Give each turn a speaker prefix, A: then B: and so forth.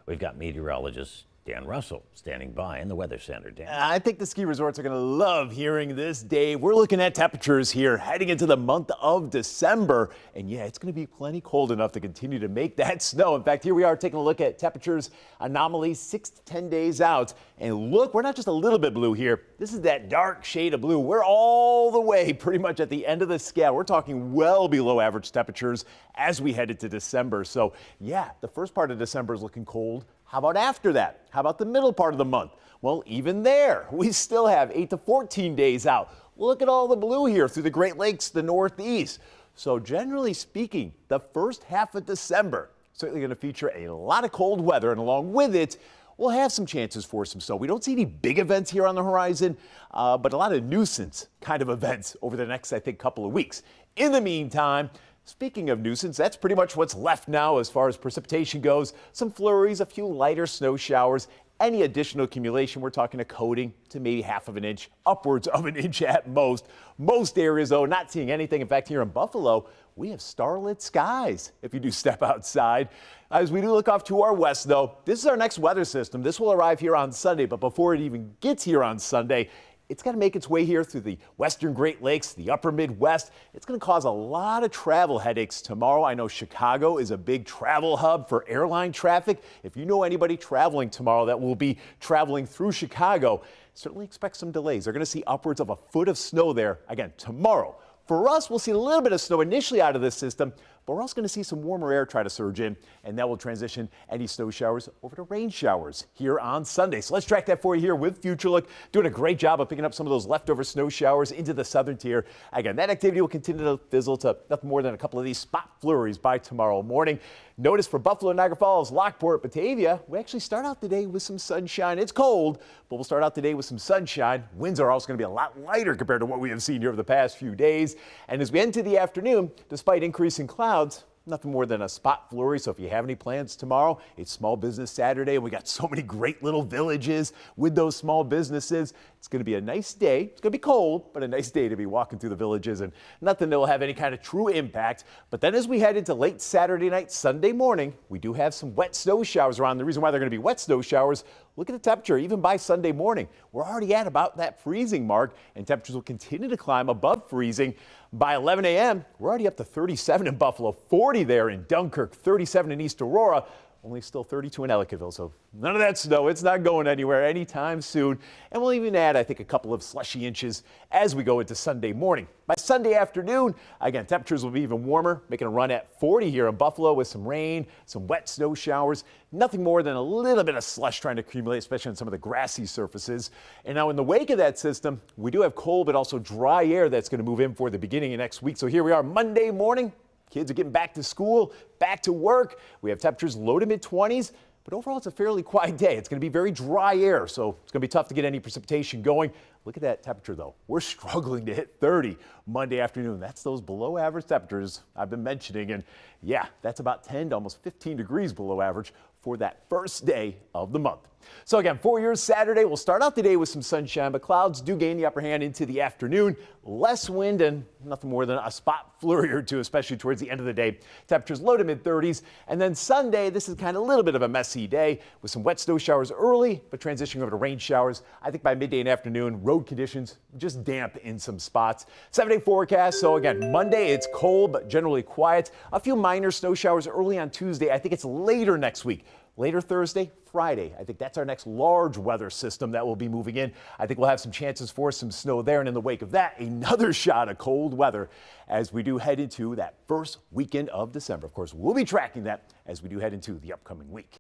A: We've got meteorologist Dan Russell standing by in the Weather Center. Dan.
B: I think the ski resorts are going to love hearing this, Dave. We're looking at temperatures here heading into the month of December. And yeah, it's going to be plenty cold enough to continue to make that snow. In fact, here we are taking a look at temperatures anomalies 6 to 10 days out. And look, we're not just a little bit blue here. This is that dark shade of blue. We're all the way pretty much at the end of the scale. We're talking well below average temperatures as we head into December. So yeah, the first part of December is looking cold. How about after that? How about the middle part of the month? Well, even there, we still have 8 to 14 days out. Look at all the blue here through the Great Lakes, the Northeast. So generally speaking, the first half of December certainly going to feature a lot of cold weather, and along with it, we'll have some chances for some snow. We don't see any big events here on the horizon, but a lot of nuisance kind of events over the next, I think, couple of weeks. In the meantime, speaking of nuisance, that's pretty much what's left now as far as precipitation goes. Some flurries, a few lighter snow showers. Any additional accumulation, we're talking a coating to maybe half of an inch, upwards of an inch at most. Most areas, though, not seeing anything. In fact, here in Buffalo, we have starlit skies if you do step outside. As we do look off to our west, though, this is our next weather system. This will arrive here on Sunday, but before it even gets here on Sunday, it's got to make its way here through the western Great Lakes, the upper Midwest. It's going to cause a lot of travel headaches tomorrow. I know Chicago is a big travel hub for airline traffic. If you know anybody traveling tomorrow that will be traveling through Chicago, certainly expect some delays. They're going to see upwards of a foot of snow there again tomorrow. For us, we'll see a little bit of snow initially out of this system, but we're also going to see some warmer air try to surge in, and that will transition any snow showers over to rain showers here on Sunday. So let's track that for you here with Future Look. Doing a great job of picking up some of those leftover snow showers into the southern tier. Again, that activity will continue to fizzle to nothing more than a couple of these spot flurries by tomorrow morning. Notice for Buffalo, Niagara Falls, Lockport, Batavia, we actually start out the day with some sunshine. It's cold, but we'll start out the day with some sunshine. Winds are also going to be a lot lighter compared to what we have seen here over the past few days. And as we head into the afternoon, despite increasing clouds, nothing more than a spot flurry. So if you have any plans tomorrow, it's Small Business Saturday, and we got so many great little villages with those small businesses. It's going to be a nice day. It's going to be cold, but a nice day to be walking through the villages, and nothing that will have any kind of true impact. But then as we head into late Saturday night, Sunday morning, we do have some wet snow showers around. The reason why they're going to be wet snow showers, look at the temperature. Even by Sunday morning, we're already at about that freezing mark, and temperatures will continue to climb above freezing. By 11 a.m., we're already up to 37 in Buffalo, 40 there in Dunkirk, 37 in East Aurora. Only still 32 in Ellicottville, so none of that snow. It's not going anywhere anytime soon. And we'll even add, I think, a couple of slushy inches as we go into Sunday morning. By Sunday afternoon, again, temperatures will be even warmer, making a run at 40 here in Buffalo with some rain, some wet snow showers. Nothing more than a little bit of slush trying to accumulate, especially on some of the grassy surfaces. And now in the wake of that system, we do have cold but also dry air that's going to move in for the beginning of next week. So here we are Monday morning. Kids are getting back to school, back to work. We have temperatures low to mid-20s, but overall it's a fairly quiet day. It's going to be very dry air, so it's going to be tough to get any precipitation going. Look at that temperature, though. We're struggling to hit 30 Monday afternoon. That's those below average temperatures I've been mentioning. And yeah, that's about 10 to almost 15 degrees below average for that first day of the month. So again, for your Saturday, we'll start out the day with some sunshine, but clouds do gain the upper hand into the afternoon. Less wind and nothing more than a spot flurry or two, especially towards the end of the day. Temperatures low to mid-30s. And then Sunday, this is kind of a little bit of a messy day with some wet snow showers early, but transitioning over to rain showers. I think by midday and afternoon, road conditions just damp in some spots. 7-day forecast. So again, Monday, it's cold, but generally quiet. A few minor snow showers early on Tuesday. I think it's later next week. Later Thursday, Friday. I think that's our next large weather system that will be moving in. I think we'll have some chances for some snow there. And in the wake of that, another shot of cold weather as we do head into that first weekend of December. Of course, we'll be tracking that as we do head into the upcoming week.